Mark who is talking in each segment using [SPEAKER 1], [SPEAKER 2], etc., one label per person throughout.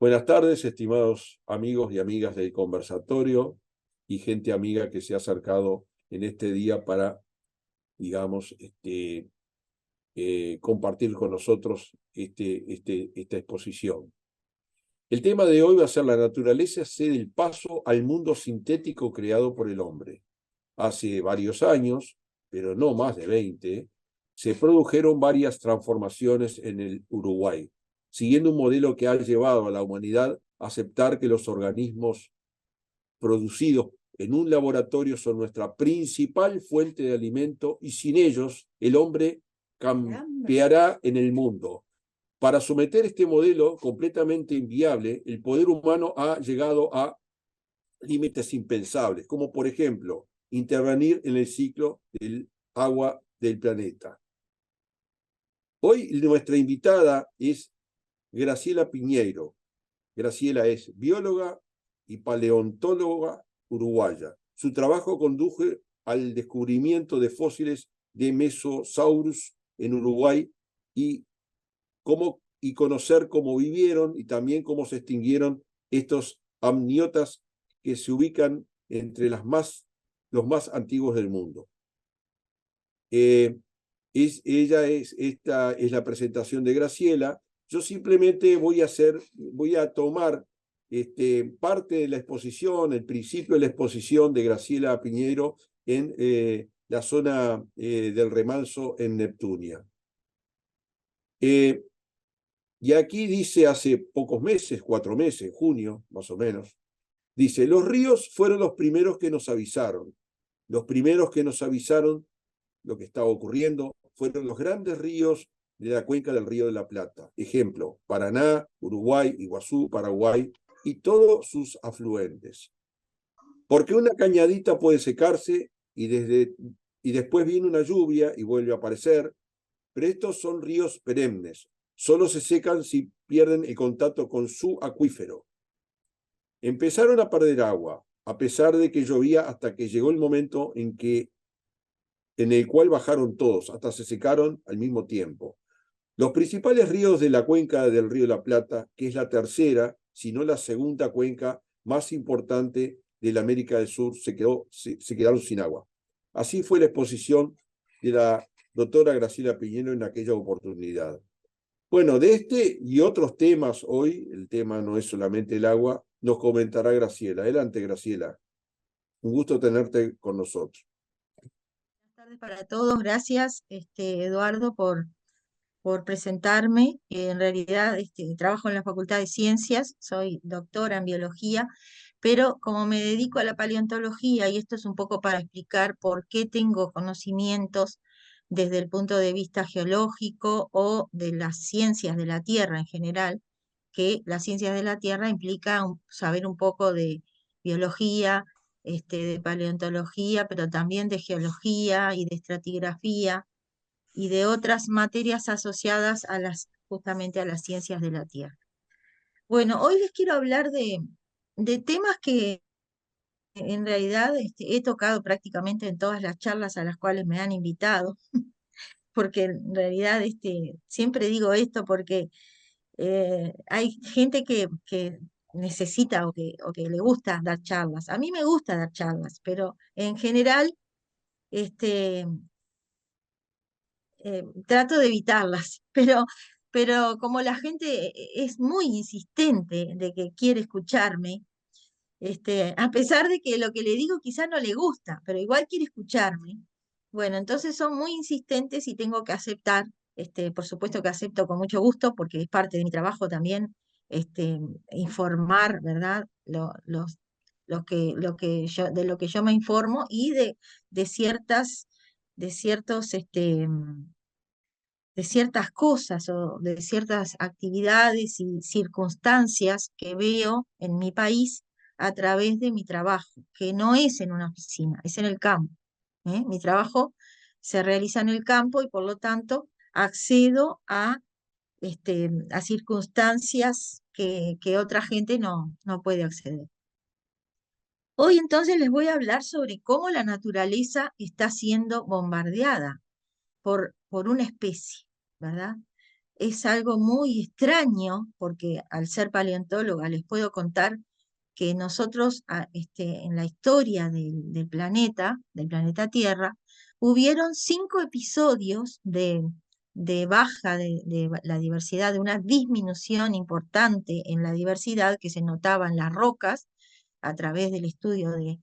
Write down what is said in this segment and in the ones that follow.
[SPEAKER 1] Buenas tardes, estimados amigos y amigas del conversatorio y gente amiga que se ha acercado en este día para, digamos, compartir con nosotros esta exposición. El tema de hoy va a ser la naturaleza cede el paso al mundo sintético creado por el hombre. Hace varios años, pero no más de 20, se produjeron varias transformaciones en el Uruguay, siguiendo un modelo que ha llevado a la humanidad a aceptar que los organismos producidos en un laboratorio son nuestra principal fuente de alimento y sin ellos el hombre campeará en el mundo. Para someter este modelo completamente inviable, el poder humano ha llegado a límites impensables, como por ejemplo intervenir en el ciclo del agua del planeta. Hoy nuestra invitada es Graciela Piñeiro. Graciela es bióloga y paleontóloga uruguaya. Su trabajo condujo al descubrimiento de fósiles de Mesosaurus en Uruguay y conocer cómo vivieron y también cómo se extinguieron estos amniotas que se ubican entre los más antiguos del mundo. Esta es la presentación de Graciela. Yo simplemente voy a tomar parte de la exposición, el principio de la exposición de Graciela Piñeiro en la zona del Remanso en Neptunia. Y aquí dice hace pocos meses, 4 meses, junio más o menos, dice, los ríos fueron los primeros que nos avisaron. Los primeros que nos avisaron lo que estaba ocurriendo fueron los grandes ríos de la cuenca del Río de la Plata. Ejemplo, Paraná, Uruguay, Iguazú, Paraguay y todos sus afluentes. Porque una cañadita puede secarse y después viene una lluvia y vuelve a aparecer, pero estos son ríos perennes. Solo se secan si pierden el contacto con su acuífero. Empezaron a perder agua, a pesar de que llovía hasta que llegó el momento en el cual bajaron todos, hasta se secaron al mismo tiempo. Los principales ríos de la cuenca del Río de la Plata, que es la tercera, si no la segunda cuenca más importante de la América del Sur, se quedaron sin agua. Así fue la exposición de la doctora Graciela Piñeiro en aquella oportunidad. Bueno, de este y otros temas hoy, el tema no es solamente el agua, nos comentará Graciela. Adelante, Graciela. Un gusto tenerte con nosotros.
[SPEAKER 2] Buenas tardes para todos, gracias Eduardo por presentarme. En realidad trabajo en la Facultad de Ciencias, soy doctora en biología, pero como me dedico a la paleontología, y esto es un poco para explicar por qué tengo conocimientos desde el punto de vista geológico o de las ciencias de la Tierra en general, que las ciencias de la Tierra implica saber un poco de biología, de paleontología, pero también de geología y de estratigrafía y de otras materias asociadas justamente a las ciencias de la Tierra. Bueno, hoy les quiero hablar de temas que en realidad he tocado prácticamente en todas las charlas a las cuales me han invitado, porque en realidad siempre digo esto porque hay gente que necesita o que le gusta dar charlas. A mí me gusta dar charlas, pero en general este, trato de evitarlas, pero como la gente es muy insistente de que quiere escucharme, a pesar de que lo que le digo quizá no le gusta, pero igual quiere escucharme, bueno, entonces son muy insistentes y tengo que aceptar, por supuesto que acepto con mucho gusto, porque es parte de mi trabajo también, informar, ¿verdad? De lo que yo me informo y de ciertas, de ciertos, de ciertas cosas o de ciertas actividades y circunstancias que veo en mi país a través de mi trabajo, que no es en una oficina, es en el campo. Mi trabajo se realiza en el campo y por lo tanto accedo a circunstancias que otra gente no puede acceder. Hoy entonces les voy a hablar sobre cómo la naturaleza está siendo bombardeada por una especie, ¿verdad? es algo muy extraño, porque al ser paleontóloga les puedo contar que nosotros en la historia del planeta Tierra, hubieron 5 episodios de baja de la diversidad, de una disminución importante en la diversidad que se notaba en las rocas a través del estudio de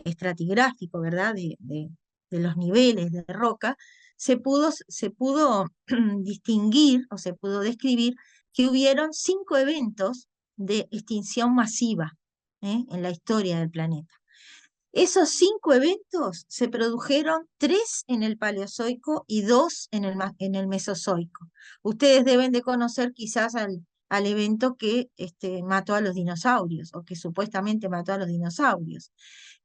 [SPEAKER 2] estratigráfico, ¿verdad? De los niveles de roca, se pudo distinguir o se pudo describir que hubieron 5 eventos de extinción masiva, en la historia del planeta. Esos 5 eventos se produjeron, 3 en el Paleozoico y 2 en el Mesozoico. Ustedes deben de conocer quizás al evento que mató a los dinosaurios, o que supuestamente mató a los dinosaurios,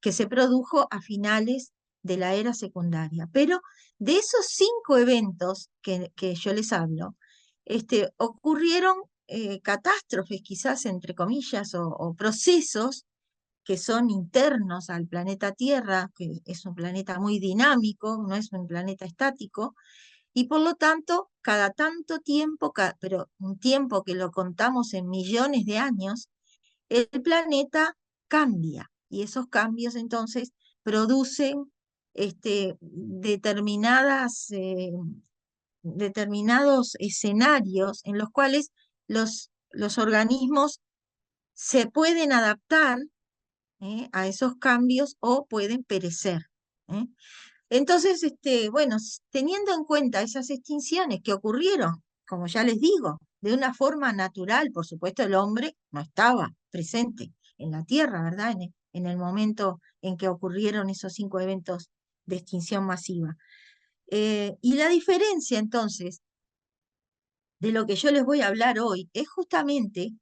[SPEAKER 2] que se produjo a finales de la era secundaria. Pero de esos 5 eventos que yo les hablo, ocurrieron catástrofes, quizás entre comillas, o procesos que son internos al planeta Tierra, que es un planeta muy dinámico, no es un planeta estático, y por lo tanto, cada tanto tiempo, pero un tiempo que lo contamos en millones de años, el planeta cambia, y esos cambios entonces producen determinados escenarios en los cuales los organismos se pueden adaptar, a esos cambios, o pueden perecer. ¿eh? Entonces, bueno, teniendo en cuenta esas extinciones que ocurrieron, como ya les digo, de una forma natural, por supuesto el hombre no estaba presente en la Tierra, ¿verdad? En el momento en que ocurrieron esos 5 eventos de extinción masiva. Y la diferencia entonces de lo que yo les voy a hablar hoy es justamente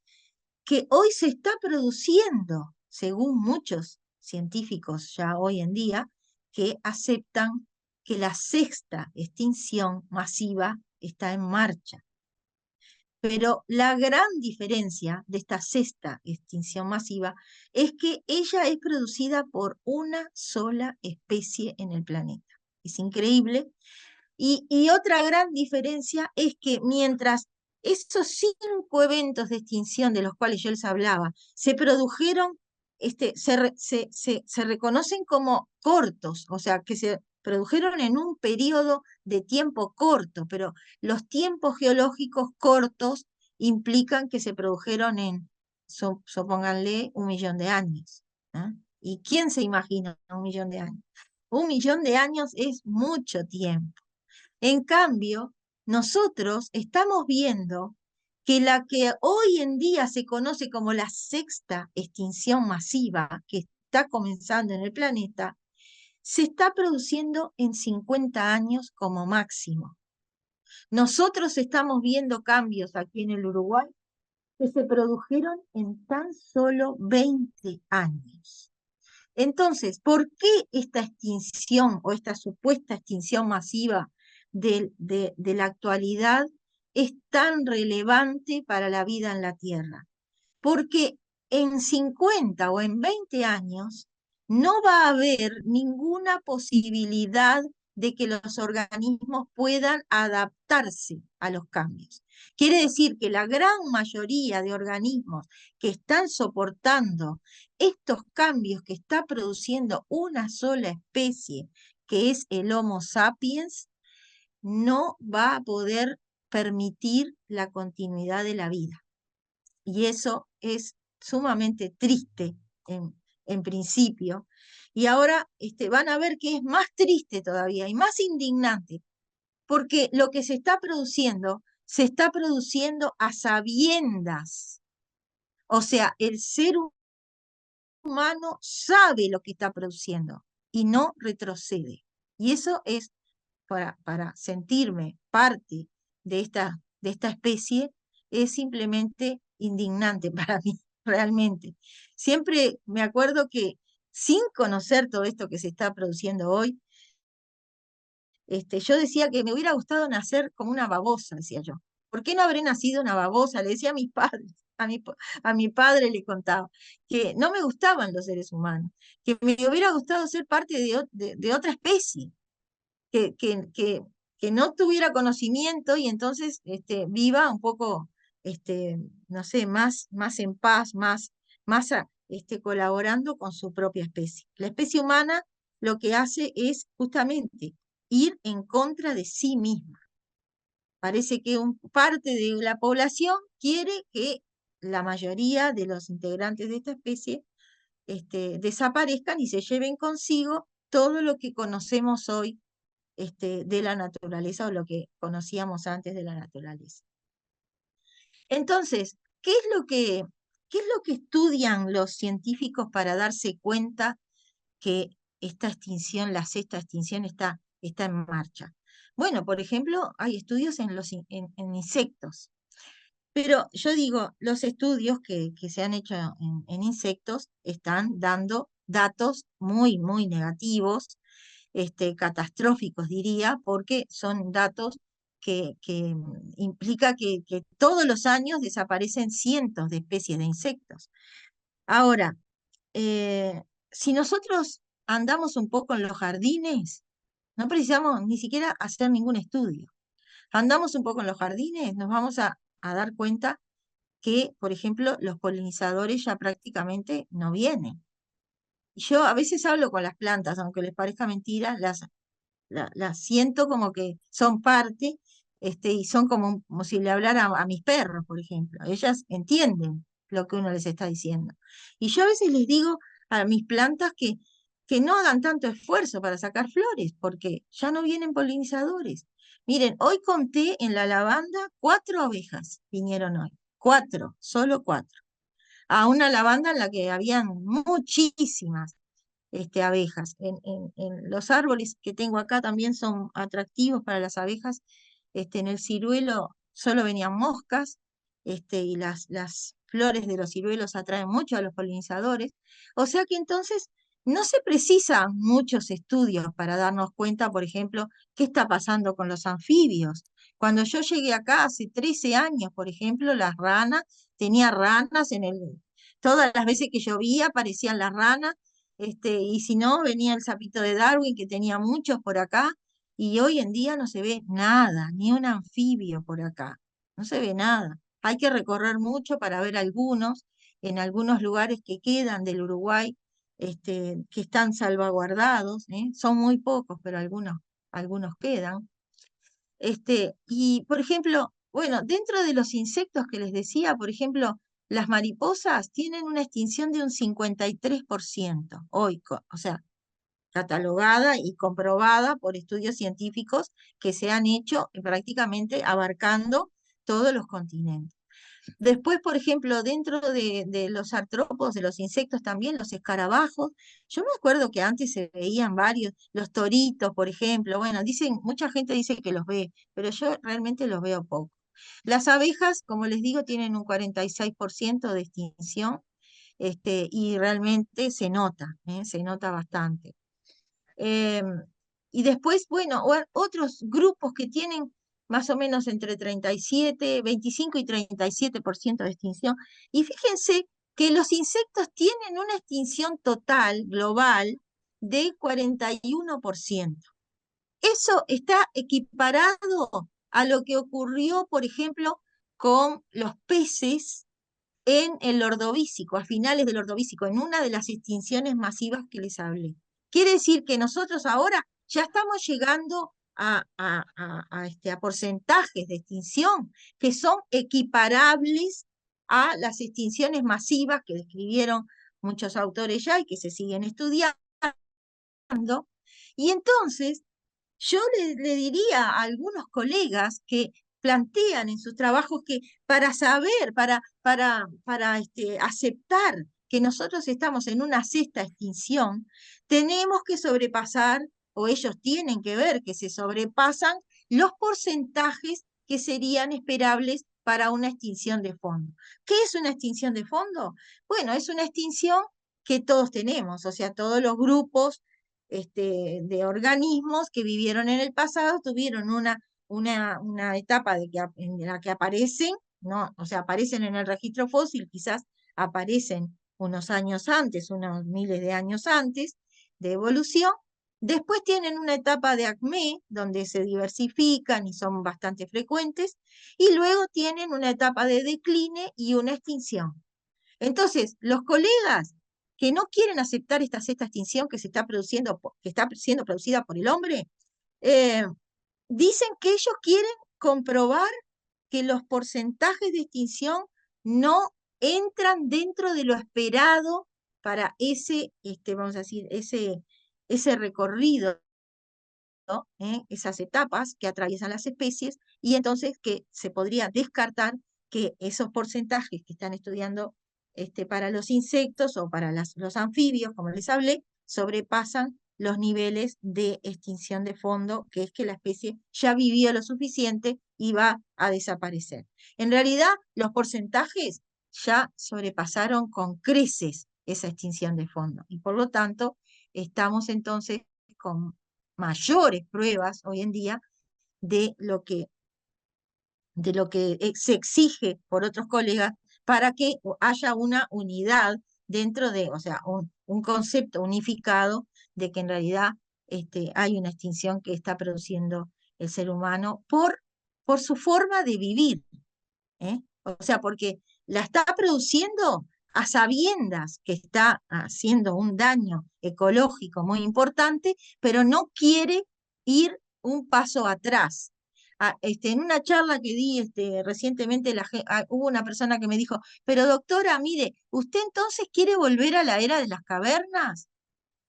[SPEAKER 2] que hoy se está produciendo, según muchos científicos ya hoy en día, que aceptan que la sexta extinción masiva está en marcha. Pero la gran diferencia de esta sexta extinción masiva es que ella es producida por una sola especie en el planeta. Es increíble. Y otra gran diferencia es que mientras esos 5 eventos de extinción de los cuales yo les hablaba se produjeron, se reconocen como cortos, o sea, que se produjeron en un periodo de tiempo corto, pero los tiempos geológicos cortos implican que se produjeron supónganle, 1 millón de años. ¿Ah? ¿Y quién se imagina 1 millón de años? 1 millón de años es mucho tiempo. En cambio, nosotros estamos viendo que la que hoy en día se conoce como la sexta extinción masiva, que está comenzando en el planeta, se está produciendo en 50 años como máximo. Nosotros estamos viendo cambios aquí en el Uruguay que se produjeron en tan solo 20 años. Entonces, ¿por qué esta extinción o esta supuesta extinción masiva de la actualidad es tan relevante para la vida en la Tierra? Porque en 50 o en 20 años no va a haber ninguna posibilidad de que los organismos puedan adaptarse a los cambios. Quiere decir que la gran mayoría de organismos que están soportando estos cambios que está produciendo una sola especie, que es el Homo sapiens, no va a poder permitir la continuidad de la vida. Y eso es sumamente triste en principio. Y ahora van a ver que es más triste todavía y más indignante, porque lo que se está produciendo a sabiendas. O sea, el ser humano sabe lo que está produciendo y no retrocede. Y eso es, para sentirme parte de esta especie, es simplemente indignante para mí, realmente. Siempre me acuerdo que, sin conocer todo esto que se está produciendo hoy, yo decía que me hubiera gustado nacer como una babosa, decía yo. ¿Por qué no habré nacido una babosa? Le decía a mis padres, a mi padre le contaba, que no me gustaban los seres humanos, que me hubiera gustado ser parte de otra especie, que, que, que, que no tuviera conocimiento y entonces viva un poco, no sé, más en paz, colaborando con su propia especie. La especie humana lo que hace es justamente ir en contra de sí misma. Parece que parte de la población quiere que la mayoría de los integrantes de esta especie desaparezcan y se lleven consigo todo lo que conocemos hoy de la naturaleza o lo que conocíamos antes de la naturaleza. Entonces, qué es lo que estudian los científicos para darse cuenta que esta extinción, la sexta extinción, está en marcha? Bueno, por ejemplo, hay estudios en insectos. Pero yo digo, los estudios que se han hecho en insectos están dando datos muy, muy negativos, catastróficos diría, porque son datos que implica que todos los años desaparecen cientos de especies de insectos. Ahora, eh, si nosotros andamos un poco en los jardines, no precisamos ni siquiera hacer ningún estudio. Andamos un poco en los jardines, nos vamos a dar cuenta que, por ejemplo, los polinizadores ya prácticamente no vienen. Yo a veces hablo con las plantas, aunque les parezca mentira, las siento como que son parte, y son como si le hablara a mis perros, por ejemplo. Ellas entienden lo que uno les está diciendo. Y yo a veces les digo a mis plantas que no hagan tanto esfuerzo para sacar flores, porque ya no vienen polinizadores. Miren, hoy conté en la lavanda 4 abejas vinieron hoy. 4, solo 4. A una lavanda en la que habían muchísimas abejas. En los árboles que tengo acá también son atractivos para las abejas. En el ciruelo solo venían moscas, y las flores de los ciruelos atraen mucho a los polinizadores. O sea que entonces no se precisan muchos estudios para darnos cuenta, por ejemplo, qué está pasando con los anfibios. Cuando yo llegué acá hace 13 años, por ejemplo, las ranas, tenía ranas todas las veces que llovía aparecían las ranas, y si no, venía el sapito de Darwin, que tenía muchos por acá, y hoy en día no se ve nada, ni un anfibio por acá, no se ve nada. Hay que recorrer mucho para ver algunos, en algunos lugares que quedan del Uruguay, que están salvaguardados, ¿eh? Son muy pocos, pero algunos quedan. Y, por ejemplo, bueno, dentro de los insectos que les decía, por ejemplo, las mariposas tienen una extinción de un 53% hoy, o sea, catalogada y comprobada por estudios científicos que se han hecho prácticamente abarcando todos los continentes. Después, por ejemplo, dentro de los artrópodos, de los insectos también, los escarabajos, yo me acuerdo que antes se veían varios, los toritos, por ejemplo, bueno, mucha gente dice que los ve, pero yo realmente los veo poco. Las abejas, como les digo, tienen un 46% de extinción, y realmente se nota bastante. Y después, bueno, otros grupos que tienen más o menos entre 25 y 37% de extinción. Y fíjense que los insectos tienen una extinción total, global, de 41%. Eso está equiparado a lo que ocurrió, por ejemplo, con los peces en el Ordovícico, a finales del Ordovícico, en una de las extinciones masivas que les hablé. Quiere decir que nosotros ahora ya estamos llegando a porcentajes de extinción que son equiparables a las extinciones masivas que describieron muchos autores ya y que se siguen estudiando. Y entonces yo le diría a algunos colegas que plantean en sus trabajos que para saber, para aceptar que nosotros estamos en una sexta extinción, tenemos que sobrepasar, o ellos tienen que ver que se sobrepasan los porcentajes que serían esperables para una extinción de fondo. ¿Qué es una extinción de fondo? Bueno, es una extinción que todos tenemos, o sea, todos los grupos de organismos que vivieron en el pasado tuvieron una etapa en la que aparecen, ¿no? O sea, aparecen en el registro fósil, quizás aparecen unos años antes, unos miles de años antes de evolución, Después tienen una etapa de acmé, donde se diversifican y son bastante frecuentes, y luego tienen una etapa de decline y una extinción. Entonces, los colegas que no quieren aceptar esta sexta extinción que se está produciendo, que está siendo producida por el hombre, eh, dicen que ellos quieren comprobar que los porcentajes de extinción no entran dentro de lo esperado para ese, vamos a decir, ese recorrido, ¿no? Esas etapas que atraviesan las especies, y entonces que se podría descartar que esos porcentajes que están estudiando para los insectos o para los anfibios, como les hablé, sobrepasan los niveles de extinción de fondo, que es que la especie ya vivió lo suficiente y va a desaparecer. En realidad, los porcentajes ya sobrepasaron con creces esa extinción de fondo, y por lo tanto, estamos entonces con mayores pruebas hoy en día de lo que se exige por otros colegas para que haya una unidad dentro de, o sea, un concepto unificado de que en realidad hay una extinción que está produciendo el ser humano por su forma de vivir, ¿eh? O sea, porque la está produciendo a sabiendas que está haciendo un daño ecológico muy importante, pero no quiere ir un paso atrás. En una charla que di recientemente, hubo una persona que me dijo, pero doctora, mire, ¿usted entonces quiere volver a la era de las cavernas?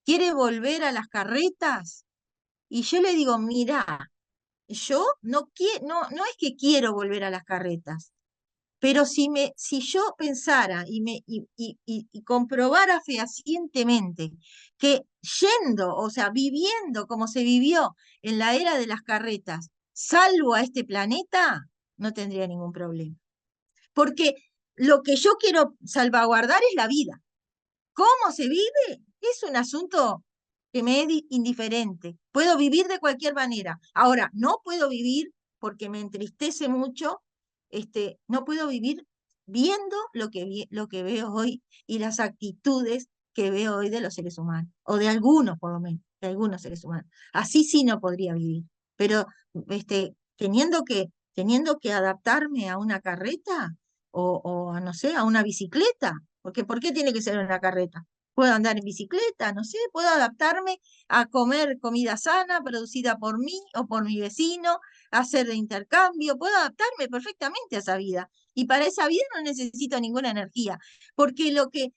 [SPEAKER 2] ¿Quiere volver a las carretas? Y yo le digo, mira, yo no es que quiero volver a las carretas, pero si yo pensara y comprobara fehacientemente que yendo, o sea, viviendo como se vivió en la era de las carretas, salvo a este planeta, no tendría ningún problema. Porque lo que yo quiero salvaguardar es la vida. ¿Cómo se vive? Es un asunto que me es indiferente. Puedo vivir de cualquier manera. Ahora, no puedo vivir porque me entristece mucho, no puedo vivir viendo lo que veo hoy y las actitudes que veo hoy de los seres humanos, o de algunos por lo menos, de algunos seres humanos. Así sí no podría vivir. Pero teniendo que adaptarme a una carreta o a, no sé, a una bicicleta, porque ¿por qué tiene que ser una carreta? Puedo andar en bicicleta, no sé, puedo adaptarme a comer comida sana producida por mí o por mi vecino, hacer de intercambio, puedo adaptarme perfectamente a esa vida. Y para esa vida no necesito ninguna energía, porque lo que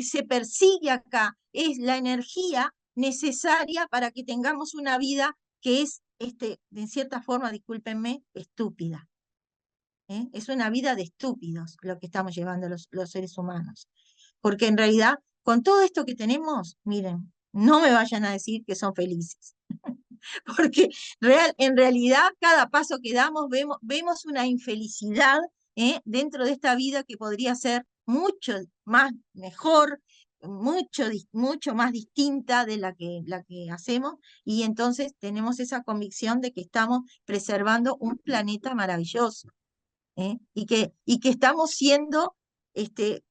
[SPEAKER 2] se persigue acá es la energía necesaria para que tengamos una vida que es, de cierta forma, discúlpenme, estúpida. Es una vida de estúpidos lo que estamos llevando los seres humanos. Porque en realidad, con todo esto que tenemos, miren, no me vayan a decir que son felices. Porque en realidad, cada paso que damos, vemos una infelicidad dentro de esta vida que podría ser mucho más mejor, mucho más distinta de la que hacemos, y entonces tenemos esa convicción de que estamos preservando un planeta maravilloso. Y que estamos siendo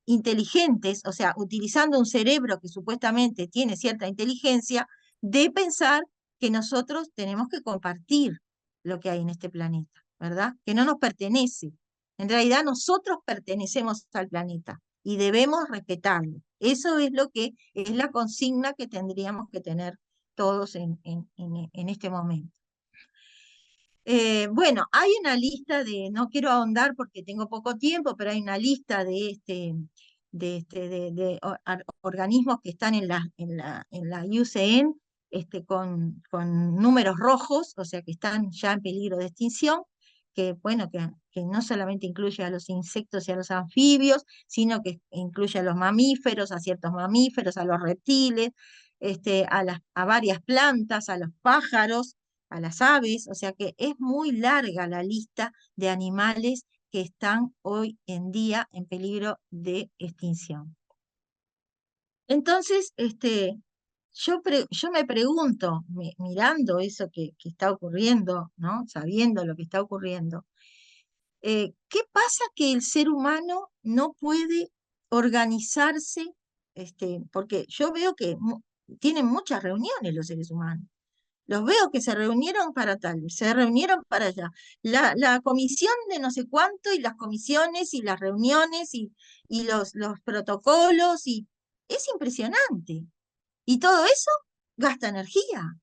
[SPEAKER 2] inteligentes, o sea, utilizando un cerebro que supuestamente tiene cierta inteligencia, de pensar que nosotros tenemos que compartir lo que hay en este planeta, ¿verdad? Que no nos pertenece. En realidad nosotros pertenecemos al planeta y debemos respetarlo. Eso es lo que es la consigna que tendríamos que tener todos en este momento. Bueno, hay una lista no quiero ahondar porque tengo poco tiempo, pero hay una lista de organismos que están en la IUCN, con números rojos, o sea que están ya en peligro de extinción, que bueno, que no solamente incluye a los insectos y a los anfibios, sino que incluye a los mamíferos, a ciertos mamíferos, a los reptiles, a varias plantas, a los pájaros, a las aves, o sea que es muy larga la lista de animales que están hoy en día en peligro de extinción. Entonces, yo me pregunto, mirando eso que está ocurriendo, ¿no? Sabiendo lo que está ocurriendo, ¿qué pasa que el ser humano no puede organizarse? Porque yo veo que tienen muchas reuniones los seres humanos. Los veo que se reunieron para tal, se reunieron para allá. La comisión de no sé cuánto y las comisiones y las reuniones y los protocolos y es impresionante. Y todo eso gasta energía.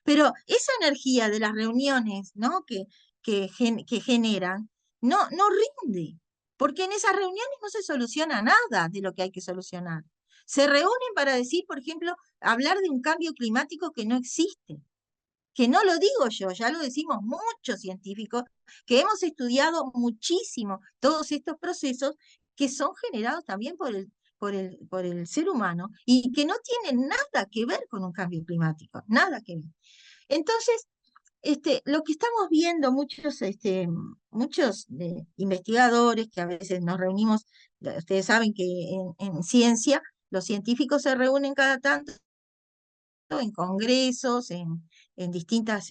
[SPEAKER 2] Pero esa energía de las reuniones, ¿no? que generan, no rinde, porque en esas reuniones no se soluciona nada de lo que hay que solucionar. Se reúnen para decir, por ejemplo, hablar de un cambio climático que no existe, que no lo digo yo, ya lo decimos muchos científicos, que hemos estudiado muchísimo todos estos procesos que son generados también por el ser humano y que no tienen nada que ver con un cambio climático, nada que ver. Entonces, lo que estamos viendo muchos investigadores que a veces nos reunimos, ustedes saben que en ciencia los científicos se reúnen cada tanto en congresos, en distintas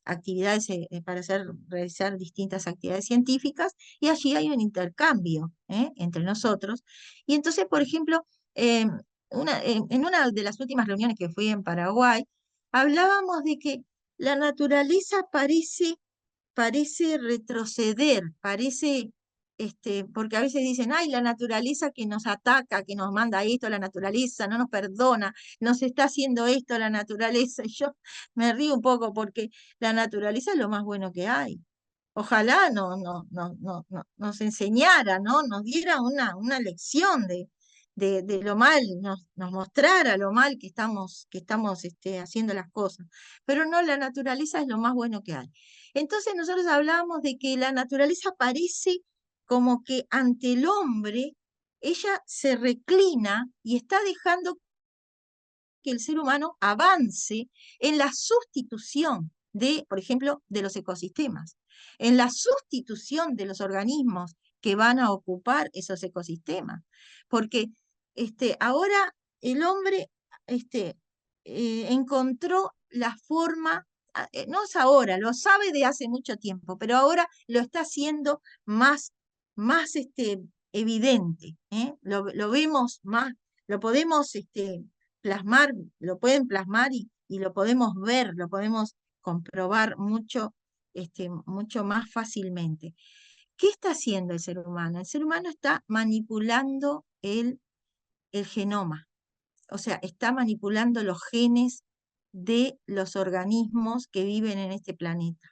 [SPEAKER 2] actividades para realizar distintas actividades científicas, y allí hay un intercambio entre nosotros. Y entonces, por ejemplo, eh, en una de las últimas reuniones que fui en Paraguay, hablábamos de que la naturaleza parece retroceder, porque a veces dicen, ay, la naturaleza que nos ataca, que nos manda esto, la naturaleza no nos perdona, nos está haciendo esto la naturaleza, y yo me río un poco porque la naturaleza es lo más bueno que hay. Ojalá nos enseñara, ¿no? Nos diera una lección de lo mal, nos mostrara lo mal que estamos haciendo las cosas. Pero no, la naturaleza es lo más bueno que hay. Entonces nosotros hablábamos de que la naturaleza parece como que ante el hombre ella se reclina y está dejando que el ser humano avance en la sustitución de, por ejemplo, de los ecosistemas, en la sustitución de los organismos que van a ocupar esos ecosistemas. Porque ahora el hombre encontró la forma, no es ahora, lo sabe de hace mucho tiempo, pero ahora lo está haciendo más evidente, ¿eh? Lo vemos más, lo podemos plasmar, lo pueden plasmar y lo podemos ver, lo podemos comprobar mucho más fácilmente. ¿Qué está haciendo el ser humano? El ser humano está manipulando el genoma, o sea, está manipulando los genes de los organismos que viven en este planeta.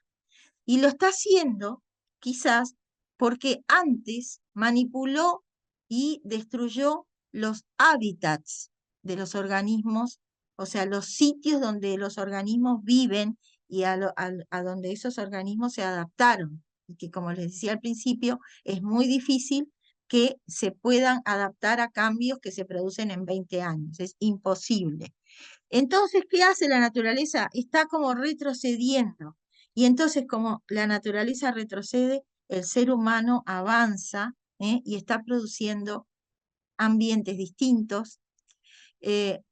[SPEAKER 2] Y lo está haciendo quizás porque antes manipuló y destruyó los hábitats de los organismos, o sea, los sitios donde los organismos viven y a donde esos organismos se adaptaron. Y que, como les decía al principio, es muy difícil que se puedan adaptar a cambios que se producen en 20 años. Es imposible. Entonces, ¿qué hace la naturaleza? Está como retrocediendo. Y entonces, como la naturaleza retrocede, el ser humano avanza, y está produciendo ambientes distintos,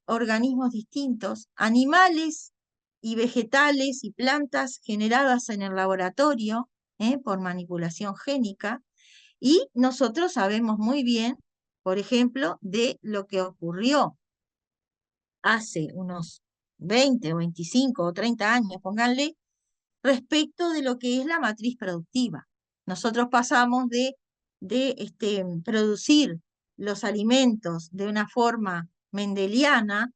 [SPEAKER 2] organismos distintos, animales y vegetales y plantas generadas en el laboratorio, por manipulación génica. Y nosotros sabemos muy bien, por ejemplo, de lo que ocurrió hace unos 20 o 25 o 30 años, pónganle, respecto de lo que es la matriz productiva. Nosotros pasamos de producir los alimentos de una forma mendeliana,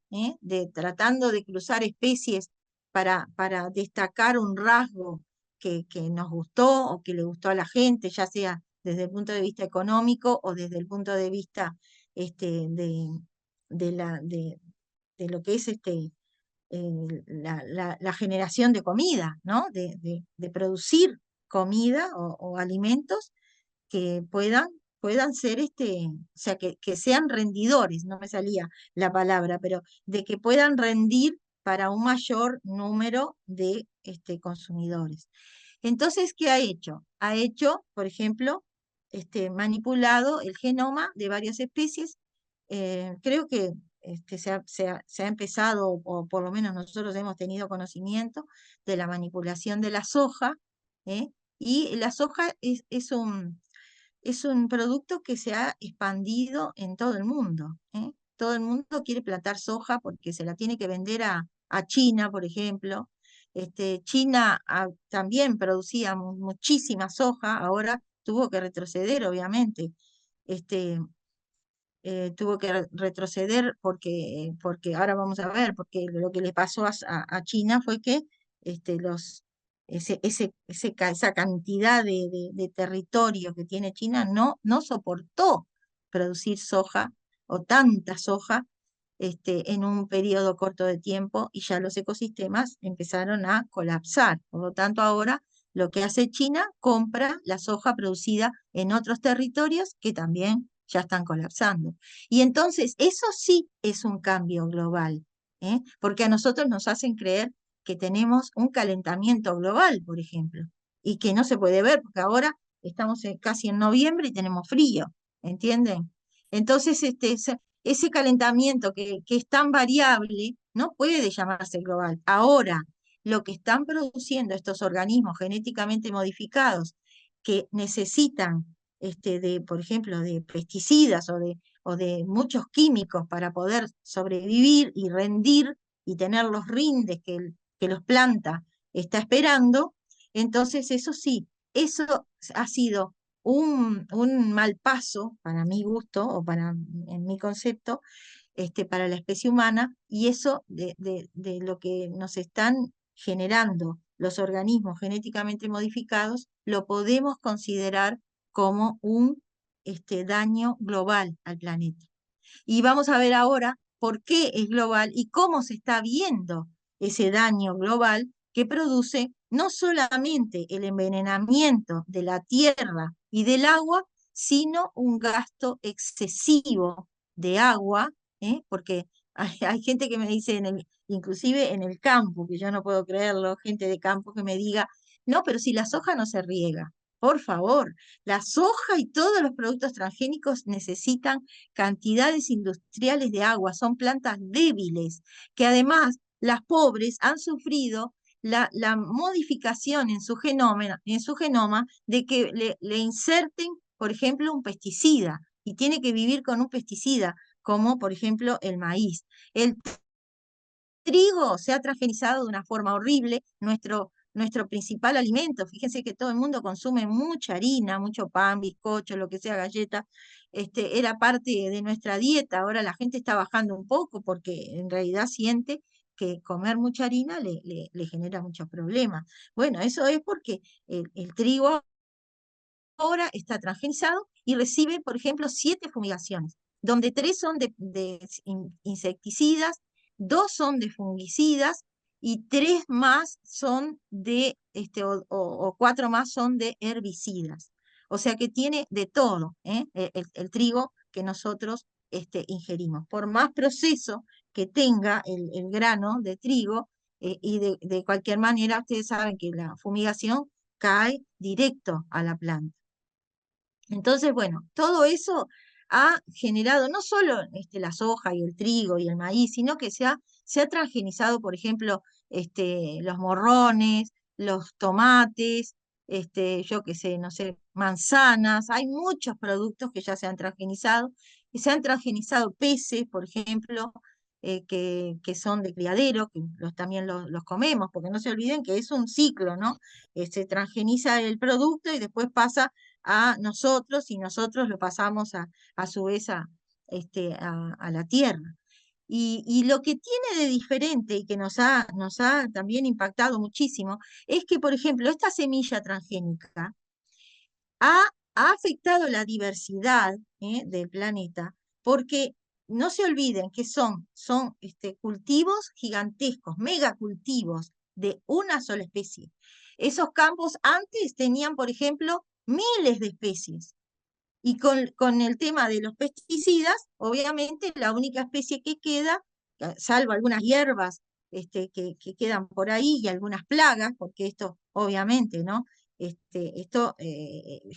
[SPEAKER 2] tratando de cruzar especies para destacar un rasgo que nos gustó o que le gustó a la gente, ya sea desde el punto de vista económico o desde el punto de vista de, la, de lo que es la generación de comida, ¿no? De producir comida o alimentos que puedan ser, o sea, que sean rendidores, no me salía la palabra, pero de que puedan rendir para un mayor número de consumidores. Entonces, ¿qué ha hecho? Ha hecho, por ejemplo, manipulado el genoma de varias especies. Creo que se ha empezado, o por lo menos nosotros hemos tenido conocimiento de la manipulación de la soja, ¿eh? Y la soja es un producto que se ha expandido en todo el mundo, ¿eh? todo el mundo quiere plantar soja porque se la tiene que vender a China, por ejemplo. China también producía muchísima soja, ahora tuvo que retroceder, obviamente. Este, Tuvo que retroceder porque ahora vamos a ver, porque lo que le pasó a China fue que esa cantidad de territorio que tiene China no soportó producir soja o tanta soja en un periodo corto de tiempo y ya los ecosistemas empezaron a colapsar. Por lo tanto, ahora lo que hace China, compra la soja producida en otros territorios que también ya están colapsando. Y entonces, eso sí es un cambio global, porque a nosotros nos hacen creer que tenemos un calentamiento global, por ejemplo, y que no se puede ver, porque ahora estamos casi en noviembre y tenemos frío, ¿entienden? Entonces, ese calentamiento que es tan variable no puede llamarse global. Ahora, lo que están produciendo estos organismos genéticamente modificados que necesitan por ejemplo, de pesticidas o de muchos químicos para poder sobrevivir y rendir y tener los rindes que los planta está esperando, entonces eso sí, eso ha sido un mal paso para mi gusto o en mi concepto, para la especie humana, y eso de lo que nos están generando los organismos genéticamente modificados, lo podemos considerar como un daño global al planeta. Y vamos a ver ahora por qué es global y cómo se está viendo ese daño global que produce no solamente el envenenamiento de la tierra y del agua, sino un gasto excesivo de agua, porque hay gente que me dice, inclusive en el campo, que yo no puedo creerlo, gente de campo que me diga, no, pero si la soja no se riega. Por favor, la soja y todos los productos transgénicos necesitan cantidades industriales de agua, son plantas débiles, que además las pobres han sufrido la modificación en su genoma de que le inserten, por ejemplo, un pesticida, y tiene que vivir con un pesticida, como por ejemplo el maíz. El trigo se ha transgenizado de una forma horrible, nuestro principal alimento. Fíjense que todo el mundo consume mucha harina, mucho pan, bizcocho, lo que sea, galleta. Era parte de nuestra dieta. Ahora la gente está bajando un poco porque en realidad siente que comer mucha harina le genera muchos problemas. Bueno, eso es porque el trigo ahora está transgenizado y recibe, por ejemplo, 7 fumigaciones, donde 3 son de insecticidas, 2 son de fungicidas y 3 más son o 4 más son de herbicidas. O sea que tiene de todo, el trigo que nosotros ingerimos. Por más proceso que tenga el grano de trigo, y de cualquier manera, ustedes saben que la fumigación cae directo a la planta. Entonces, bueno, todo eso ha generado no solo la soja y el trigo y el maíz, sino que se ha transgenizado, por ejemplo, los morrones, los tomates, yo qué sé, no sé, manzanas. Hay muchos productos que ya se han transgenizado, y se han transgenizado peces, por ejemplo, que son de criadero, que también los comemos, porque no se olviden que es un ciclo, ¿no? Se transgeniza el producto y después pasa a nosotros y nosotros lo pasamos a su vez a la tierra. Y lo que tiene de diferente y que nos ha también impactado muchísimo es que, por ejemplo, esta semilla transgénica ha, ha afectado la diversidad, del planeta, porque no se olviden que son cultivos gigantescos, megacultivos de una sola especie. Esos campos antes tenían, por ejemplo, miles de especies. Y con el tema de los pesticidas, obviamente la única especie que queda, salvo algunas hierbas que quedan por ahí y algunas plagas, porque esto obviamente, ¿no? Esto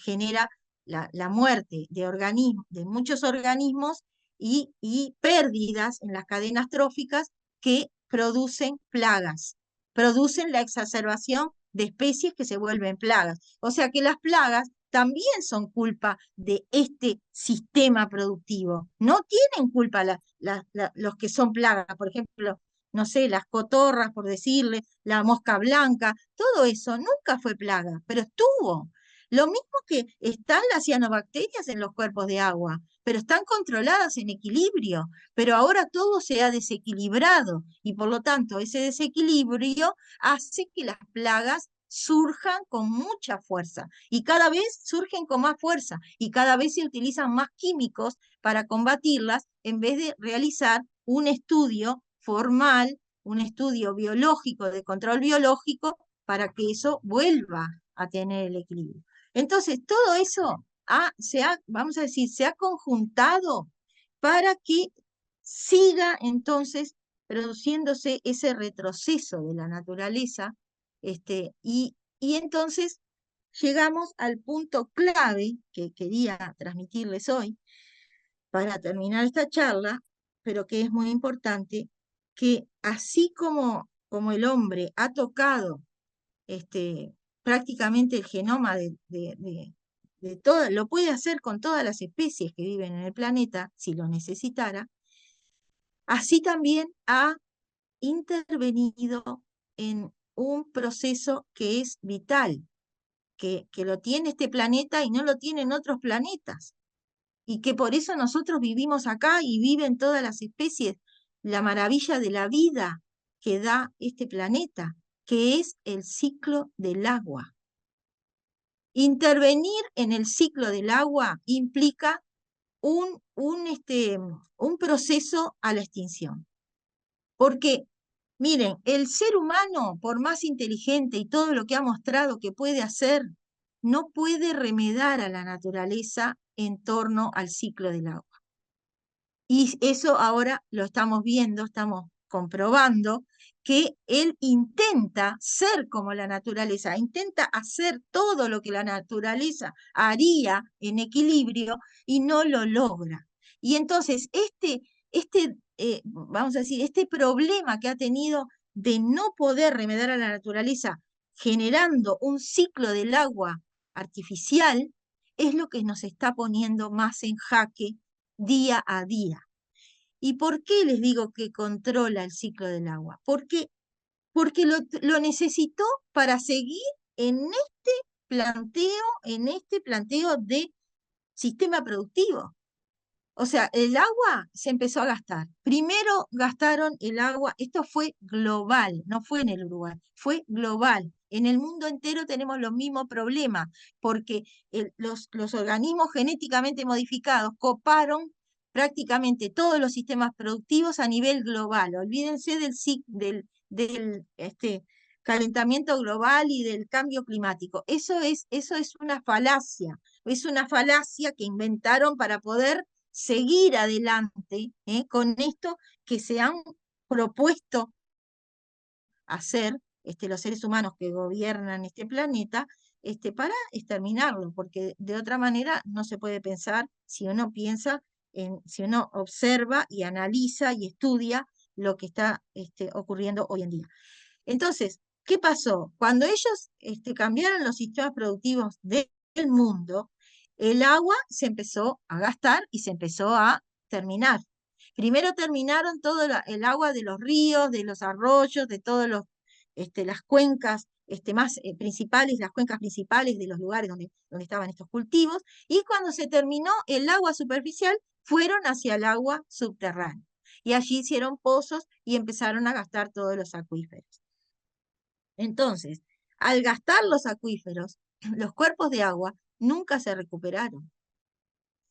[SPEAKER 2] genera la muerte de muchos organismos y pérdidas en las cadenas tróficas que producen plagas, producen la exacerbación de especies que se vuelven plagas. O sea que las plagas también son culpa de este sistema productivo. No tienen culpa los que son plagas, por ejemplo, no sé, las cotorras, por decirle, la mosca blanca, todo eso nunca fue plaga, pero estuvo. Lo mismo que están las cianobacterias en los cuerpos de agua, pero están controladas en equilibrio, pero ahora todo se ha desequilibrado y por lo tanto ese desequilibrio hace que las plagas surjan con mucha fuerza y cada vez surgen con más fuerza y cada vez se utilizan más químicos para combatirlas en vez de realizar un estudio formal, un estudio biológico, de control biológico, para que eso vuelva a tener el equilibrio. Entonces, todo eso vamos a decir, se ha conjuntado para que siga entonces produciéndose ese retroceso de la naturaleza, y entonces llegamos al punto clave que quería transmitirles hoy para terminar esta charla, pero que es muy importante, que así como el hombre ha tocado prácticamente el genoma de todo, lo puede hacer con todas las especies que viven en el planeta, si lo necesitara, así también ha intervenido en un proceso que es vital, que lo tiene este planeta y no lo tienen otros planetas, y que por eso nosotros vivimos acá y viven todas las especies, la maravilla de la vida que da este planeta, que es el ciclo del agua. Intervenir en el ciclo del agua implica un proceso a la extinción. Porque, miren, el ser humano, por más inteligente y todo lo que ha mostrado que puede hacer, no puede remediar a la naturaleza en torno al ciclo del agua. Y eso ahora lo estamos viendo, estamos comprobando que él intenta ser como la naturaleza, intenta hacer todo lo que la naturaleza haría en equilibrio y no lo logra. Y entonces vamos a decir, este problema que ha tenido de no poder remediar a la naturaleza generando un ciclo del agua artificial, es lo que nos está poniendo más en jaque día a día. ¿Y por qué les digo que controla el ciclo del agua? Porque lo necesitó para seguir en este planteo de sistema productivo. O sea, el agua se empezó a gastar. Primero gastaron el agua, esto fue global, no fue en el Uruguay, fue global. En el mundo entero tenemos los mismos problemas, porque los organismos genéticamente modificados coparon prácticamente todos los sistemas productivos a nivel global. Olvídense del calentamiento global y del cambio climático. Eso es una falacia. Es una falacia que inventaron para poder seguir adelante con esto que se han propuesto hacer los seres humanos que gobiernan este planeta, para exterminarlo, porque de otra manera no se puede pensar si uno piensa si uno observa y analiza y estudia lo que está ocurriendo hoy en día. Entonces, ¿qué pasó? Cuando ellos cambiaron los sistemas productivos del mundo, el agua se empezó a gastar y se empezó a terminar. Primero terminaron todo el agua de los ríos, de los arroyos, de todas las cuencas más principales, las cuencas principales de los lugares donde estaban estos cultivos, y cuando se terminó el agua superficial, fueron hacia el agua subterránea. Y allí hicieron pozos y empezaron a gastar todos los acuíferos. Entonces, al gastar los acuíferos, los cuerpos de agua nunca se recuperaron.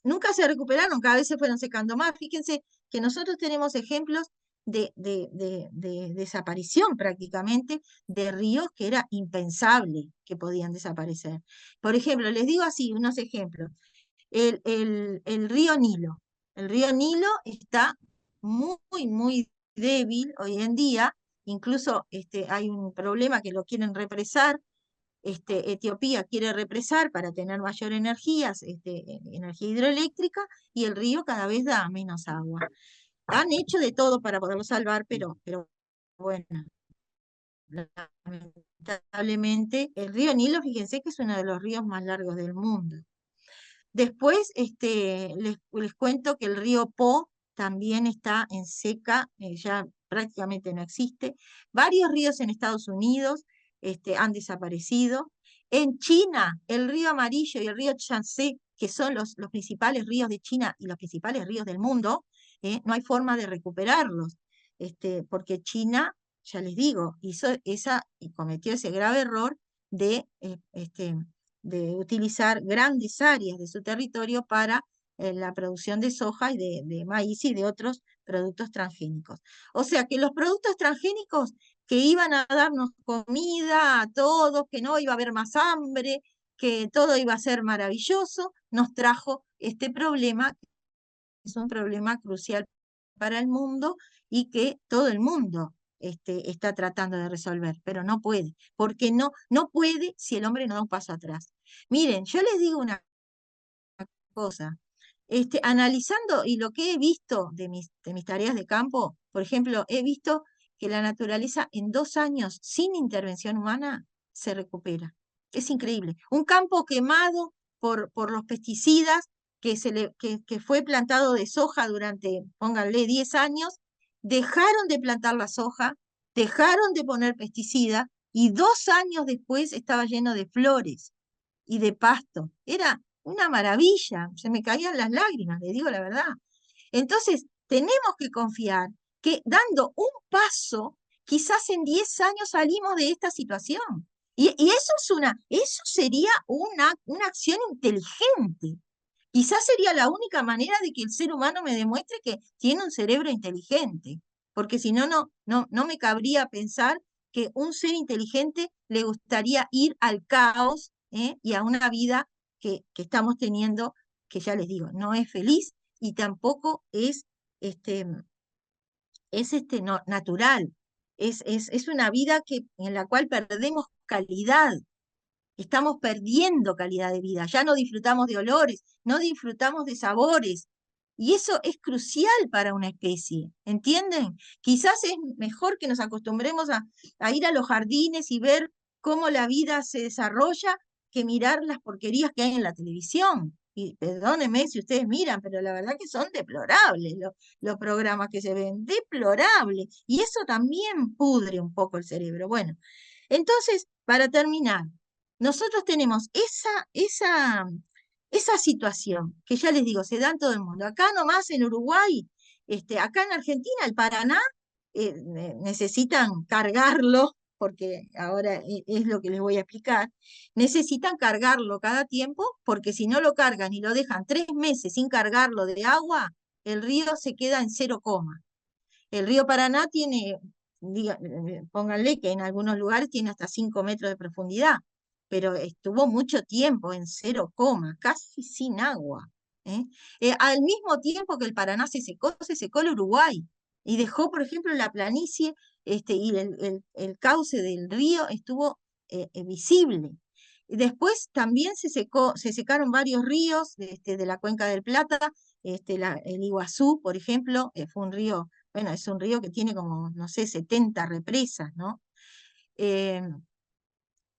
[SPEAKER 2] Nunca se recuperaron, cada vez se fueron secando más. Fíjense que nosotros tenemos ejemplos de desaparición prácticamente de ríos que era impensable que podían desaparecer. Por ejemplo, les digo así unos ejemplos. El río Nilo. El río Nilo está muy, muy débil hoy en día. Incluso hay un problema que lo quieren represar. Etiopía quiere represar para tener mayor energía hidroeléctrica, y el río cada vez da menos agua. Han hecho de todo para poderlo salvar, pero bueno, lamentablemente, el río Nilo, fíjense que es uno de los ríos más largos del mundo. Después, les cuento que el río Po también está en seca, ya prácticamente no existe. Varios ríos en Estados Unidos han desaparecido. En China, el río Amarillo y el río Yangtze, que son los principales ríos de China y los principales ríos del mundo, no hay forma de recuperarlos, porque China, ya les digo, y cometió ese grave error de de utilizar grandes áreas de su territorio para la producción de soja y de maíz y de otros productos transgénicos. O sea que los productos transgénicos que iban a darnos comida a todos, que no iba a haber más hambre, que todo iba a ser maravilloso, nos trajo este problema, que es un problema crucial para el mundo y que todo el mundo está tratando de resolver, pero no puede, porque no puede si el hombre no da un paso atrás. Miren, yo les digo una cosa, analizando y lo que he visto de mis tareas de campo, por ejemplo, he visto que la naturaleza en 2 años sin intervención humana se recupera. Es increíble. Un campo quemado por los pesticidas que fue plantado de soja durante, pónganle, 10 años, dejaron de plantar la soja, dejaron de poner pesticidas y 2 años después estaba lleno de flores y de pasto. Era una maravilla, se me caían las lágrimas, le digo la verdad. Entonces, tenemos que confiar que dando un paso, quizás en 10 años salimos de esta situación. Y eso sería una acción inteligente. Quizás sería la única manera de que el ser humano me demuestre que tiene un cerebro inteligente, porque si no, no me cabría pensar que un ser inteligente le gustaría ir al caos, y a una vida que estamos teniendo, que ya les digo, no es feliz y tampoco este, no, natural. Es una vida en la cual perdemos calidad. Estamos perdiendo calidad de vida, ya no disfrutamos de olores, no disfrutamos de sabores, y eso es crucial para una especie, ¿entienden? Quizás es mejor que nos acostumbremos a ir a los jardines y ver cómo la vida se desarrolla que mirar las porquerías que hay en la televisión. Y perdónenme si ustedes miran, pero la verdad que son deplorables los programas que se ven, deplorables, y eso también pudre un poco el cerebro. Bueno, entonces, para terminar, nosotros tenemos esa situación, que ya les digo, se da en todo el mundo. Acá nomás en Uruguay, acá en Argentina, el Paraná, necesitan cargarlo, porque ahora es lo que les voy a explicar, necesitan cargarlo cada tiempo, porque si no lo cargan y lo dejan 3 meses sin cargarlo de agua, el río se queda en 0 coma. El río Paraná tiene, pónganle que en algunos lugares tiene hasta 5 metros de profundidad, pero estuvo mucho tiempo en 0 coma, casi sin agua. ¿eh? Al mismo tiempo que el Paraná se secó el Uruguay y dejó, por ejemplo, la planicie, y el cauce del río estuvo visible. Después también se secaron varios ríos de la Cuenca del Plata, el Iguazú, por ejemplo, fue un río, bueno, es un río que tiene como, no sé, 70 represas, ¿no? Eh,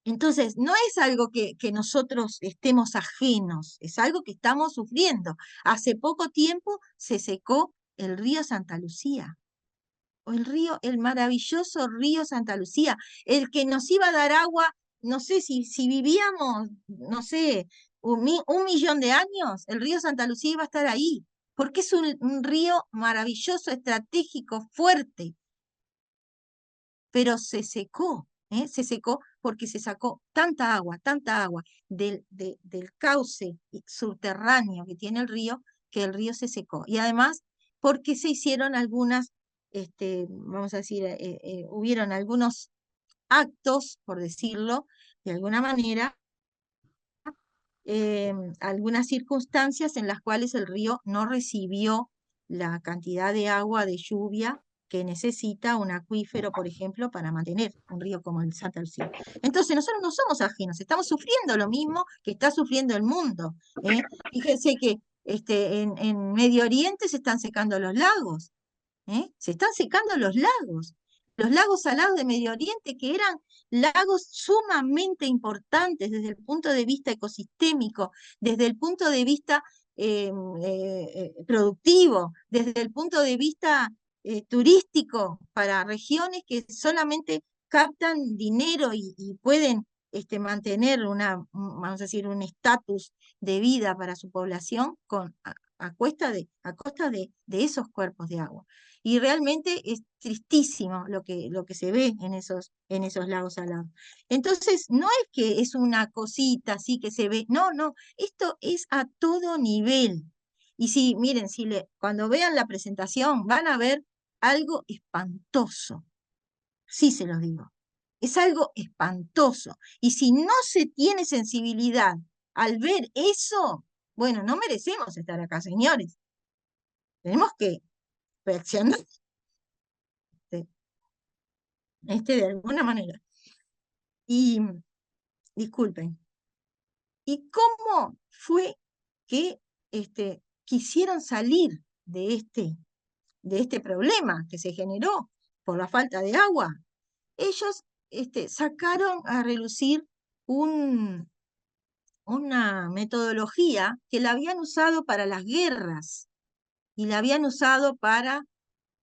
[SPEAKER 2] entonces, no es algo que nosotros estemos ajenos, es algo que estamos sufriendo. Hace poco tiempo se secó el río Santa Lucía, o el maravilloso río Santa Lucía, el que nos iba a dar agua, no sé, si vivíamos, no sé, 1 millón de años, el río Santa Lucía iba a estar ahí, porque es un río maravilloso, estratégico, fuerte, pero se secó porque se sacó tanta agua del cauce subterráneo que tiene el río, que el río se secó. Y además, porque se hicieron algunas, vamos a decir, hubieron algunos actos, por decirlo de alguna manera, algunas circunstancias en las cuales el río no recibió la cantidad de agua de lluvia que necesita un acuífero, por ejemplo, para mantener un río como el Santa Lucía. Entonces, nosotros no somos ajenos, estamos sufriendo lo mismo que está sufriendo el mundo. Fíjense que en Medio Oriente se están secando los lagos, se están secando los lagos. Los lagos salados de Medio Oriente, que eran lagos sumamente importantes desde el punto de vista ecosistémico, desde el punto de vista productivo, desde el punto de vista turístico, para regiones que solamente captan dinero y pueden mantener vamos a decir, un estatus de vida para su población a costa de esos cuerpos de agua. Y realmente es tristísimo lo que se ve en esos lagos salados. Entonces, no es que es una cosita así que se ve, no, no, esto es a todo nivel. Y si, miren, cuando vean la presentación van a ver algo espantoso, sí se los digo, es algo espantoso. Y si no se tiene sensibilidad al ver eso, bueno, no merecemos estar acá, señores. Tenemos que reaccionar de alguna manera. Y disculpen, ¿y cómo fue que quisieron salir de este problema que se generó por la falta de agua? Ellos sacaron a relucir una metodología que la habían usado para las guerras y la habían usado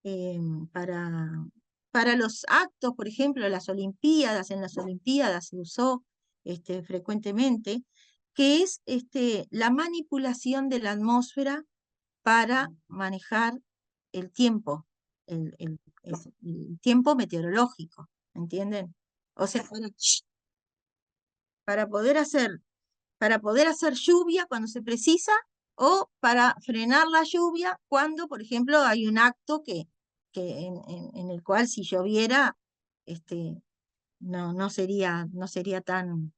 [SPEAKER 2] eh, para, para los actos, por ejemplo, las Olimpiadas. En las Olimpiadas se usó frecuentemente, que es la manipulación de la atmósfera para manejar el tiempo, el tiempo meteorológico, ¿entienden? O sea, para poder hacer, para poder hacer lluvia cuando se precisa, o para frenar la lluvia cuando, por ejemplo, hay un acto en el cual si lloviera, no sería tan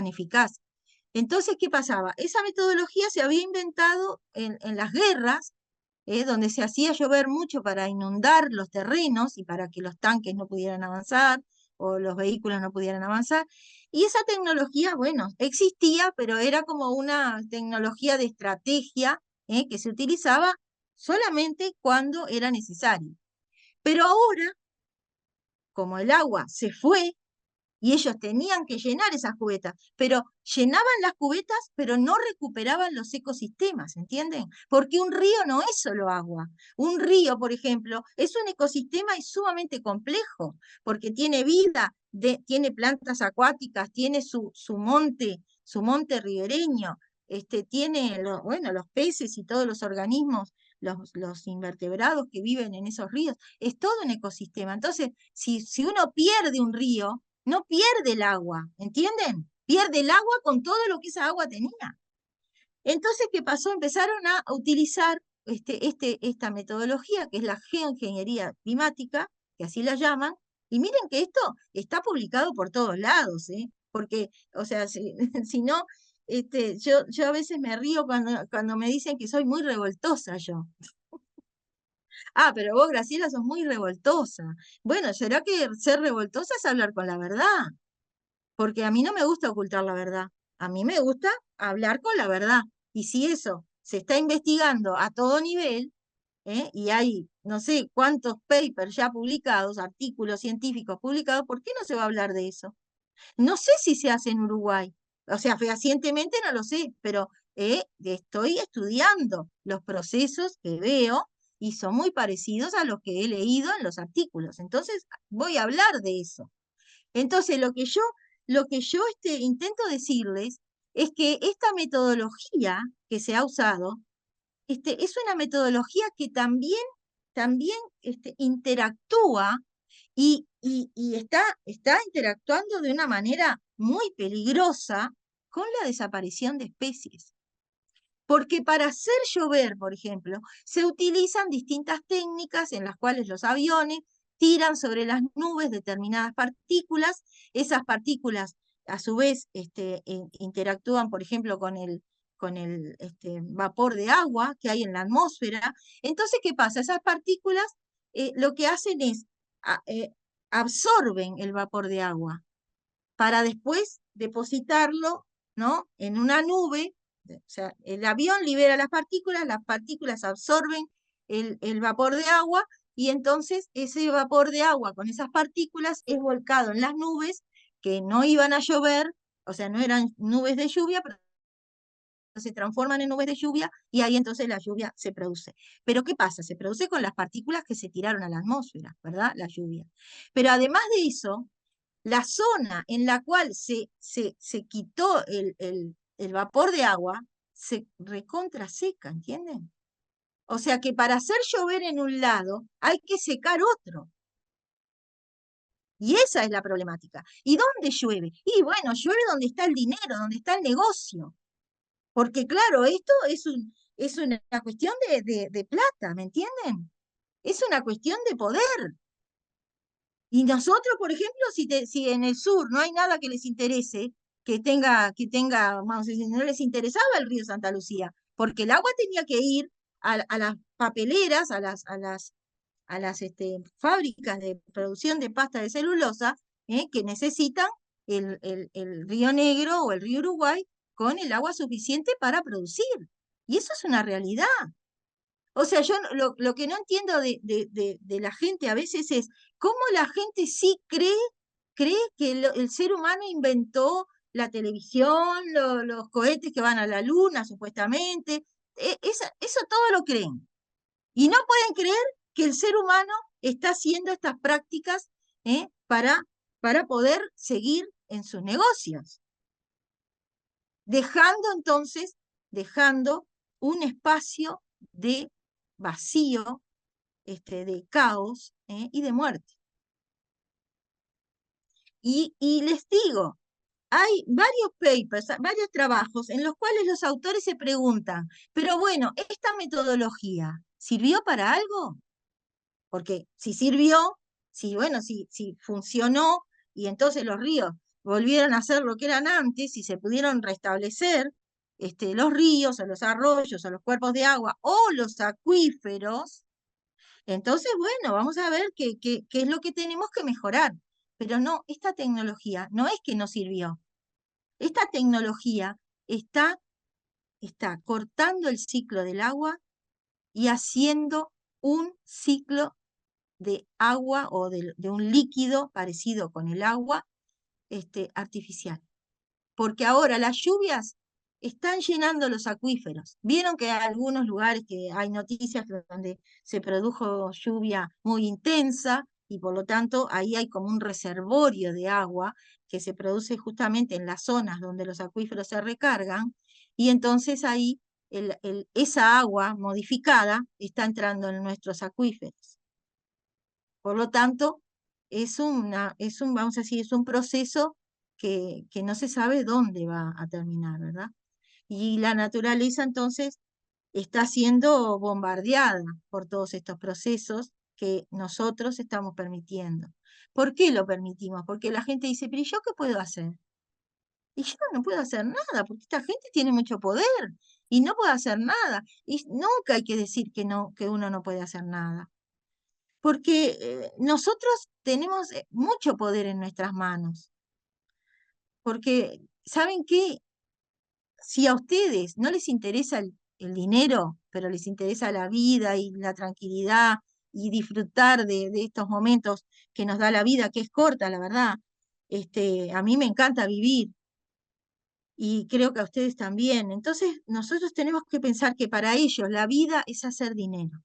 [SPEAKER 2] eficaz. Entonces, ¿qué pasaba? Esa metodología se había inventado en las guerras, donde se hacía llover mucho para inundar los terrenos y para que los tanques no pudieran avanzar o los vehículos no pudieran avanzar. Y esa tecnología, bueno, existía, pero era como una tecnología de estrategia, que se utilizaba solamente cuando era necesario. Pero ahora, como el agua se fue, y ellos tenían que llenar esas cubetas, pero llenaban las cubetas, pero no recuperaban los ecosistemas, ¿entienden? Porque un río no es solo agua. Un río, por ejemplo, es un ecosistema y sumamente complejo, porque tiene vida, tiene plantas acuáticas, tiene su monte ribereño, tiene bueno, los peces y todos los organismos, los invertebrados que viven en esos ríos, es todo un ecosistema. Entonces, si uno pierde un río, no pierde el agua, ¿entienden? Pierde el agua con todo lo que esa agua tenía. Entonces, ¿qué pasó? Empezaron a utilizar esta metodología, que es la geoingeniería climática, que así la llaman, y miren que esto está publicado por todos lados, ¿eh? Porque, o sea, si no, yo a veces me río cuando me dicen que soy muy revoltosa yo. Ah, pero vos, Graciela, sos muy revoltosa. Bueno, ¿será que ser revoltosa es hablar con la verdad? Porque a mí no me gusta ocultar la verdad, a mí me gusta hablar con la verdad. Y si eso se está investigando a todo nivel, y hay no sé cuántos papers ya publicados, artículos científicos publicados, ¿por qué no se va a hablar de eso? No sé si se hace en Uruguay, o sea, fehacientemente no lo sé, pero estoy estudiando los procesos que veo y son muy parecidos a los que he leído en los artículos. Entonces, voy a hablar de eso. Entonces, lo que yo intento decirles es que esta metodología que se ha usado, es una metodología que también interactúa y está interactuando de una manera muy peligrosa con la desaparición de especies. Porque para hacer llover, por ejemplo, se utilizan distintas técnicas en las cuales los aviones tiran sobre las nubes determinadas partículas. Esas partículas, a su vez, interactúan, por ejemplo, con el vapor de agua que hay en la atmósfera. Entonces, ¿qué pasa? Esas partículas lo que hacen es absorben el vapor de agua para después depositarlo, ¿no?, en una nube. O sea, el avión libera las partículas absorben el vapor de agua y entonces ese vapor de agua con esas partículas es volcado en las nubes que no iban a llover, o sea, no eran nubes de lluvia, pero se transforman en nubes de lluvia y ahí entonces la lluvia se produce. Pero ¿qué pasa? Se produce con las partículas que se tiraron a la atmósfera, ¿verdad? La lluvia. Pero además de eso, la zona en la cual se quitó el vapor de agua se recontra seca, ¿entienden? O sea que para hacer llover en un lado hay que secar otro. Y esa es la problemática. ¿Y dónde llueve? Y bueno, llueve donde está el dinero, donde está el negocio. Porque claro, esto es una cuestión de plata, ¿me entienden? Es una cuestión de poder. Y nosotros, por ejemplo, si en el sur no hay nada que les interese, vamos a decir, no les interesaba el río Santa Lucía, porque el agua tenía que ir a las papeleras, a las fábricas de producción de pasta de celulosa, que necesitan el río Negro o el río Uruguay con el agua suficiente para producir. Y eso es una realidad. O sea, yo lo que no entiendo de la gente a veces es cómo la gente sí cree que el ser humano inventó la televisión, los cohetes que van a la luna, supuestamente. Eso todo lo creen. Y no pueden creer que el ser humano está haciendo estas prácticas, para poder seguir en sus negocios, dejando un espacio de vacío, de caos, y de muerte. Y les digo, hay varios papers, varios trabajos en los cuales los autores se preguntan, pero bueno, ¿esta metodología sirvió para algo? Porque si sirvió, si funcionó, y entonces los ríos volvieron a ser lo que eran antes, y se pudieron restablecer, los ríos, o los arroyos, o los cuerpos de agua, o los acuíferos, entonces, bueno, vamos a ver qué es lo que tenemos que mejorar. Pero no, esta tecnología no es que no sirvió. Esta tecnología está cortando el ciclo del agua y haciendo un ciclo de agua, o de un líquido parecido con el agua, artificial. Porque ahora las lluvias están llenando los acuíferos. Vieron que hay algunos lugares que hay noticias donde se produjo lluvia muy intensa, y por lo tanto ahí hay como un reservorio de agua que se produce justamente en las zonas donde los acuíferos se recargan, y entonces ahí esa agua modificada está entrando en nuestros acuíferos. Por lo tanto, vamos a decir, es un proceso que no se sabe dónde va a terminar, ¿verdad? Y la naturaleza entonces está siendo bombardeada por todos estos procesos que nosotros estamos permitiendo. ¿Por qué lo permitimos? Porque la gente dice, pero ¿y yo qué puedo hacer? Y yo no puedo hacer nada, porque esta gente tiene mucho poder y no puede hacer nada. Y nunca hay que decir que no, que uno no puede hacer nada. Porque nosotros tenemos mucho poder en nuestras manos. Porque, ¿saben qué? Si a ustedes no les interesa el dinero, pero les interesa la vida y la tranquilidad y disfrutar de estos momentos que nos da la vida, que es corta, la verdad, a mí me encanta vivir, y creo que a ustedes también. Entonces, nosotros tenemos que pensar que para ellos la vida es hacer dinero.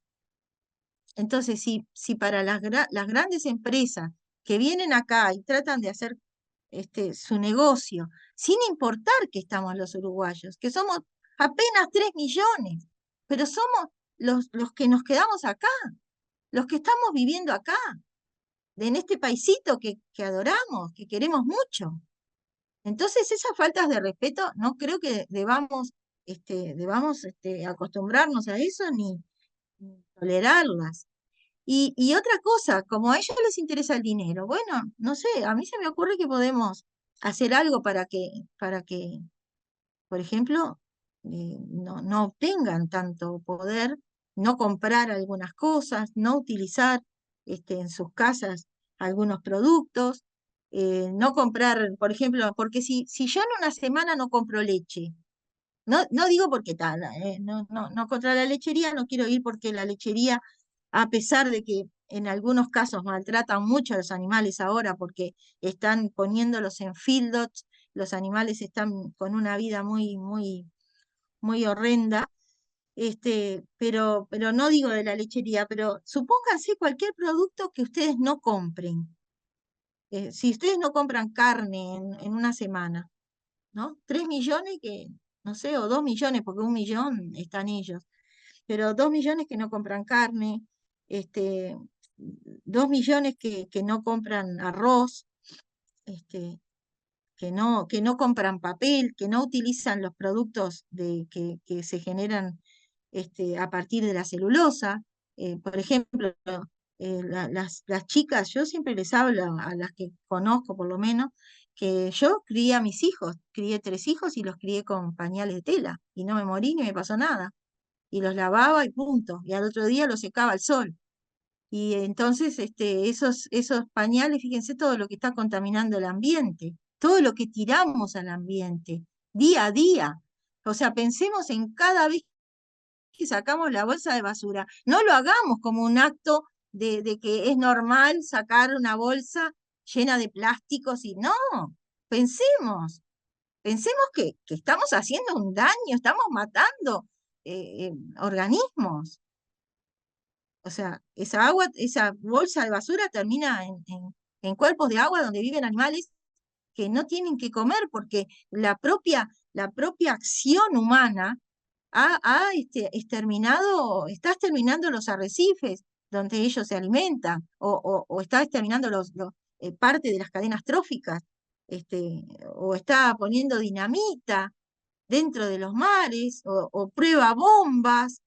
[SPEAKER 2] Entonces, si para las grandes empresas que vienen acá y tratan de hacer su negocio, sin importar que estamos los uruguayos, que somos apenas 3 millones, pero somos los que nos quedamos acá, los que estamos viviendo acá, en este paisito que adoramos, que queremos mucho. Entonces, esas faltas de respeto no creo que debamos acostumbrarnos a eso, ni tolerarlas. Y otra cosa, como a ellos les interesa el dinero, bueno, no sé, a mí se me ocurre que podemos hacer algo para que, por ejemplo, no obtengan tanto poder, no comprar algunas cosas, no utilizar, en sus casas algunos productos, no comprar, por ejemplo, porque si yo en una semana no compro leche, no digo porque tal, no contra la lechería, no quiero ir porque la lechería, a pesar de que en algunos casos maltratan mucho a los animales ahora porque están poniéndolos en feedlots, los animales están con una vida muy horrenda, pero no digo de la lechería, pero supónganse cualquier producto que ustedes no compren. Si ustedes no compran carne en una semana, ¿no? 3 millones que, no sé, o 2 millones, porque 1 millón están ellos, pero 2 millones que no compran carne, este, 2 millones que no compran arroz, este, que no compran papel, que no utilizan los productos que se generan a partir de la celulosa. Por ejemplo, las chicas, yo siempre les hablo a las que conozco por lo menos, que yo crié a mis hijos, crié 3 hijos y los crié con pañales de tela, y no me morí ni me pasó nada. Y los lavaba y punto, y al otro día los secaba al sol. Y entonces esos pañales, fíjense todo lo que está contaminando el ambiente, todo lo que tiramos al ambiente, día a día. O sea, pensemos en cada vez que sacamos la bolsa de basura. No lo hagamos como un acto de que es normal sacar una bolsa llena de plásticos y no, pensemos, pensemos que estamos haciendo un daño, estamos matando organismos. O sea, esa agua, esa bolsa de basura termina en cuerpos de agua donde viven animales que no tienen que comer porque la propia acción humana está exterminando los arrecifes donde ellos se alimentan, o está exterminando parte de las cadenas tróficas, o está poniendo dinamita dentro de los mares, o prueba bombas.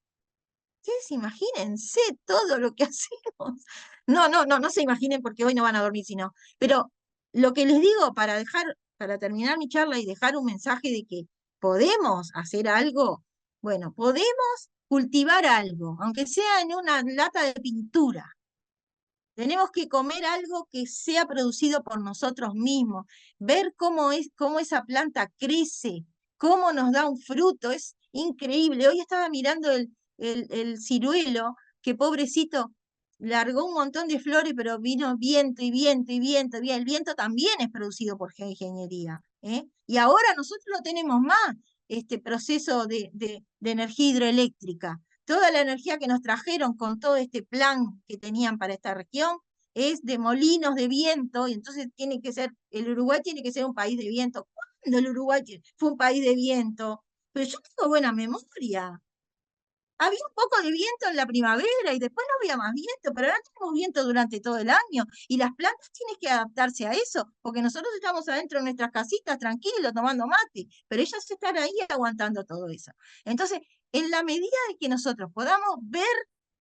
[SPEAKER 2] Ustedes imagínense todo lo que hacemos. No se imaginen porque hoy no van a dormir, sino. Pero lo que les digo para terminar mi charla y dejar un mensaje de que podemos hacer algo, bueno, podemos cultivar algo, aunque sea en una lata de pintura. Tenemos que comer algo que sea producido por nosotros mismos, ver cómo esa planta crece, cómo nos da un fruto, es increíble. Hoy estaba mirando el ciruelo, que pobrecito, largó un montón de flores, pero vino viento y viento y viento, y el viento también es producido por geoingeniería, ¿eh? Y ahora nosotros no tenemos más este proceso de energía hidroeléctrica. Toda la energía que nos trajeron con todo este plan que tenían para esta región es de molinos de viento, y entonces el Uruguay tiene que ser un país de viento. ¿Cuándo el Uruguay fue un país de viento? Pero yo tengo buena memoria. Había un poco de viento en la primavera y después no había más viento, pero ahora tenemos viento durante todo el año y las plantas tienen que adaptarse a eso, porque nosotros estamos adentro de nuestras casitas tranquilos tomando mate, pero ellas están ahí aguantando todo eso. Entonces, en la medida de que nosotros podamos ver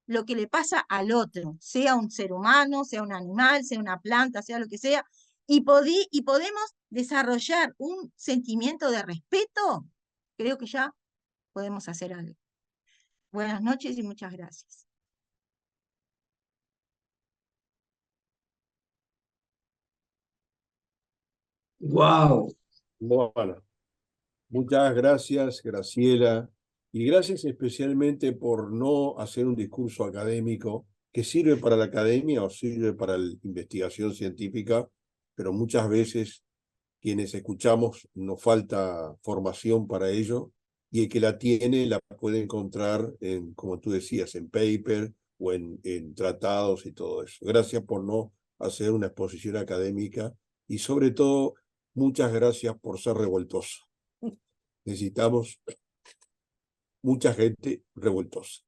[SPEAKER 2] lo que le pasa al otro, sea un ser humano, sea un animal, sea una planta, sea lo que sea, y podemos desarrollar un sentimiento de respeto, creo que ya podemos hacer algo. Buenas noches y muchas gracias.
[SPEAKER 3] Wow.
[SPEAKER 1] Bueno, muchas gracias, Graciela, y gracias especialmente por no hacer un discurso académico que sirve para la academia o sirve para la investigación científica, pero muchas veces quienes escuchamos nos falta formación para ello, y el que la tiene la puede encontrar en, como tú decías, en paper o en tratados y todo eso. Gracias por no hacer una exposición académica, y sobre todo, muchas gracias por ser revoltoso. Necesitamos mucha gente revoltosa.